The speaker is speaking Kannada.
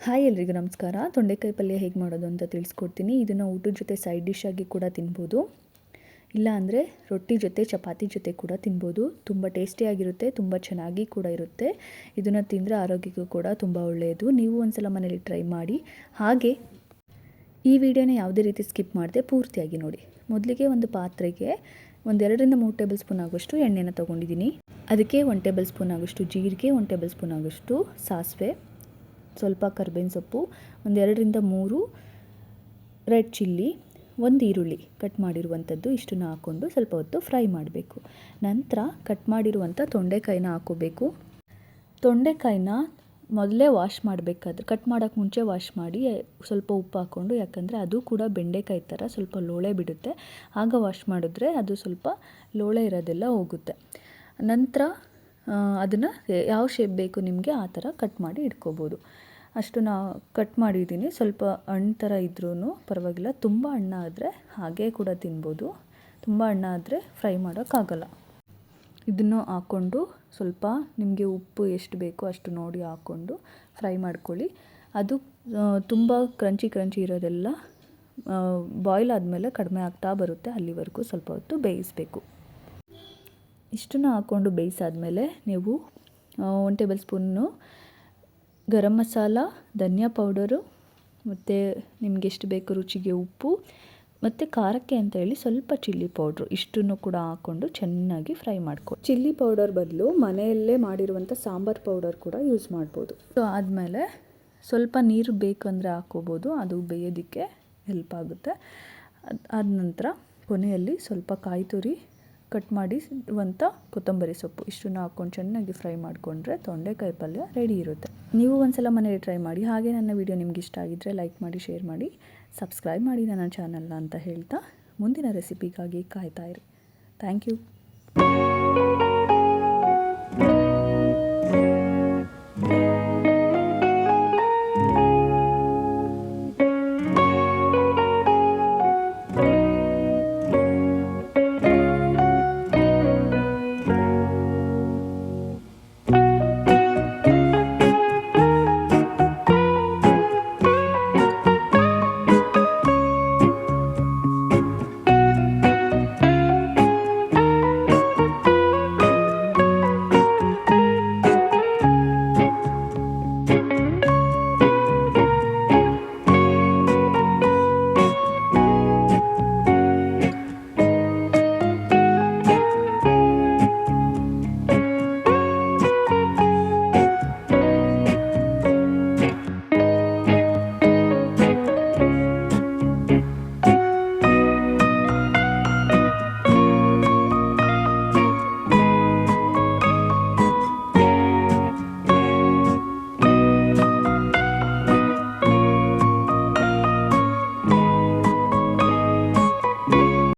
ಹಾಯ್ ಎಲ್ರಿಗೂ ನಮಸ್ಕಾರ. ತೊಂಡೆಕಾಯಿ ಪಲ್ಯ ಹೇಗೆ ಮಾಡೋದು ಅಂತ ತಿಳಿಸ್ಕೊಡ್ತೀನಿ. ಇದನ್ನು ಊಟದ ಜೊತೆ ಸೈಡ್ ಡಿಶ್ ಆಗಿ ಕೂಡ ತಿನ್ಬೋದು, ಇಲ್ಲ ಅಂದರೆ ರೊಟ್ಟಿ ಜೊತೆ ಚಪಾತಿ ಜೊತೆ ಕೂಡ ತಿನ್ಬೋದು. ತುಂಬ ಟೇಸ್ಟಿಯಾಗಿರುತ್ತೆ, ತುಂಬ ಚೆನ್ನಾಗಿ ಕೂಡ ಇರುತ್ತೆ. ಇದನ್ನು ತಿಂದರೆ ಆರೋಗ್ಯಕ್ಕೂ ಕೂಡ ತುಂಬ ಒಳ್ಳೆಯದು. ನೀವು ಒಂದ್ಸಲ ಮನೇಲಿ ಟ್ರೈ ಮಾಡಿ. ಹಾಗೆ ಈ ವಿಡಿಯೋನ ಯಾವುದೇ ರೀತಿ ಸ್ಕಿಪ್ ಮಾಡದೆ ಪೂರ್ತಿಯಾಗಿ ನೋಡಿ. ಮೊದಲಿಗೆ ಒಂದು ಪಾತ್ರೆಗೆ 2-3 ಟೇಬಲ್ ಸ್ಪೂನ್ ಆಗೋಷ್ಟು ಎಣ್ಣೆನ ತೊಗೊಂಡಿದ್ದೀನಿ. ಅದಕ್ಕೆ 1 ಟೇಬಲ್ ಸ್ಪೂನ್ ಆಗೋಷ್ಟು ಜೀರಿಗೆ, 1 ಟೇಬಲ್ ಸ್ಪೂನ್ ಆಗೋಷ್ಟು ಸಾಸಿವೆ, ಸ್ವಲ್ಪ ಕರ್ಬೇವಿನ ಸೊಪ್ಪು, 2-3 ರೆಡ್ ಚಿಲ್ಲಿ, 1 ಈರುಳ್ಳಿ ಕಟ್ ಮಾಡಿರುವಂಥದ್ದು, ಇಷ್ಟನ್ನು ಹಾಕ್ಕೊಂಡು ಸ್ವಲ್ಪ ಹೊತ್ತು ಫ್ರೈ ಮಾಡಬೇಕು. ನಂತರ ಕಟ್ ಮಾಡಿರುವಂಥ ತೊಂಡೆಕಾಯಿನ ಹಾಕ್ಕೋಬೇಕು. ತೊಂಡೆಕಾಯಿನ ಮೊದಲೇ ವಾಶ್ ಮಾಡಬೇಕಾದ್ರೆ, ಕಟ್ ಮಾಡೋಕ್ಕೆ ಮುಂಚೆ ವಾಶ್ ಮಾಡಿ ಸ್ವಲ್ಪ ಉಪ್ಪು ಹಾಕ್ಕೊಂಡು, ಯಾಕಂದರೆ ಅದು ಕೂಡ ಬೆಂಡೆಕಾಯಿ ಥರ ಸ್ವಲ್ಪ ಲೋಳೆ ಬಿಡುತ್ತೆ. ಆಗ ವಾಶ್ ಮಾಡಿದ್ರೆ ಅದು ಸ್ವಲ್ಪ ಲೋಳೆ ಇರೋದೆಲ್ಲ ಹೋಗುತ್ತೆ. ನಂತರ ಅದನ್ನು ಯಾವ ಶೇಪ್ ಬೇಕು ನಿಮಗೆ ಆ ಥರ ಕಟ್ ಮಾಡಿ ಇಟ್ಕೋಬೋದು. ಅಷ್ಟು ಕಟ್ ಮಾಡಿದ್ದೀನಿ. ಸ್ವಲ್ಪ ಹಣ್ಣು ಥರ ಇದ್ರೂ ಪರವಾಗಿಲ್ಲ. ತುಂಬ ಹಣ್ಣಾದರೆ ಹಾಗೇ ಕೂಡ ತಿನ್ಬೋದು, ತುಂಬ ಹಣ್ಣಾದರೆ ಫ್ರೈ ಮಾಡೋಕ್ಕಾಗಲ್ಲ. ಇದನ್ನು ಹಾಕ್ಕೊಂಡು ಸ್ವಲ್ಪ ನಿಮಗೆ ಉಪ್ಪು ಎಷ್ಟು ಬೇಕೋ ಅಷ್ಟು ನೋಡಿ ಹಾಕ್ಕೊಂಡು ಫ್ರೈ ಮಾಡ್ಕೊಳ್ಳಿ. ಅದು ತುಂಬ ಕ್ರಂಚಿ ಇರೋದೆಲ್ಲ ಬಾಯ್ಲ್ ಆದಮೇಲೆ ಕಡಿಮೆ ಆಗ್ತಾ ಬರುತ್ತೆ, ಅಲ್ಲಿವರೆಗೂ ಸ್ವಲ್ಪ ಹೊತ್ತು ಬೇಯಿಸಬೇಕು. ಇಷ್ಟನ್ನು ಹಾಕ್ಕೊಂಡು ಬೇಯಿಸಾದ್ಮೇಲೆ ನೀವು 1 ಟೇಬಲ್ ಸ್ಪೂನು ಗರಂ ಮಸಾಲ, ಧನಿಯಾ ಪೌಡರು, ಮತ್ತು ನಿಮಗೆ ಎಷ್ಟು ಬೇಕು ರುಚಿಗೆ ಉಪ್ಪು, ಮತ್ತು ಖಾರಕ್ಕೆ ಅಂತ ಹೇಳಿ ಸ್ವಲ್ಪ ಚಿಲ್ಲಿ ಪೌಡ್ರು, ಇಷ್ಟನ್ನು ಕೂಡ ಹಾಕ್ಕೊಂಡು ಚೆನ್ನಾಗಿ ಫ್ರೈ ಮಾಡ್ಕೊಳ್ಳಿ. ಚಿಲ್ಲಿ ಪೌಡರ್ ಬದಲು ಮನೆಯಲ್ಲೇ ಮಾಡಿರುವಂಥ ಸಾಂಬಾರು ಪೌಡರ್ ಕೂಡ ಯೂಸ್ ಮಾಡ್ಬೋದು. ಆದಮೇಲೆ ಸ್ವಲ್ಪ ನೀರು ಬೇಕಂದರೆ ಹಾಕ್ಕೋಬೋದು, ಅದು ಬೇಯೋದಕ್ಕೆ ಹೆಲ್ಪ್ ಆಗುತ್ತೆ. ಆದ ನಂತರ ಕೊನೆಯಲ್ಲಿ ಸ್ವಲ್ಪ ಕಾಯಿ ತುರಿ, ಕಟ್ ಮಾಡಿರುವಂಥ ಕೊತ್ತಂಬರಿ ಸೊಪ್ಪು, ಇಷ್ಟನ್ನು ಹಾಕ್ಕೊಂಡು ಚೆನ್ನಾಗಿ ಫ್ರೈ ಮಾಡಿಕೊಂಡ್ರೆ ತೊಂಡೆಕಾಯಿ ಪಲ್ಯ ರೆಡಿ ಇರುತ್ತೆ. ನೀವು ಒಂದ್ಸಲ ಮನೇಲಿ ಟ್ರೈ ಮಾಡಿ. ಹಾಗೆ ನನ್ನ ವಿಡಿಯೋ ನಿಮ್ಗೆ ಇಷ್ಟ ಆಗಿದ್ದರೆ ಲೈಕ್ ಮಾಡಿ, ಶೇರ್ ಮಾಡಿ, ಸಬ್ಸ್ಕ್ರೈಬ್ ಮಾಡಿ ನನ್ನ ಚಾನಲ್ನ ಅಂತ ಹೇಳ್ತಾ ಮುಂದಿನ ರೆಸಿಪಿಗಾಗಿ ಕಾಯ್ತಾ ಇರಿ. Thank you.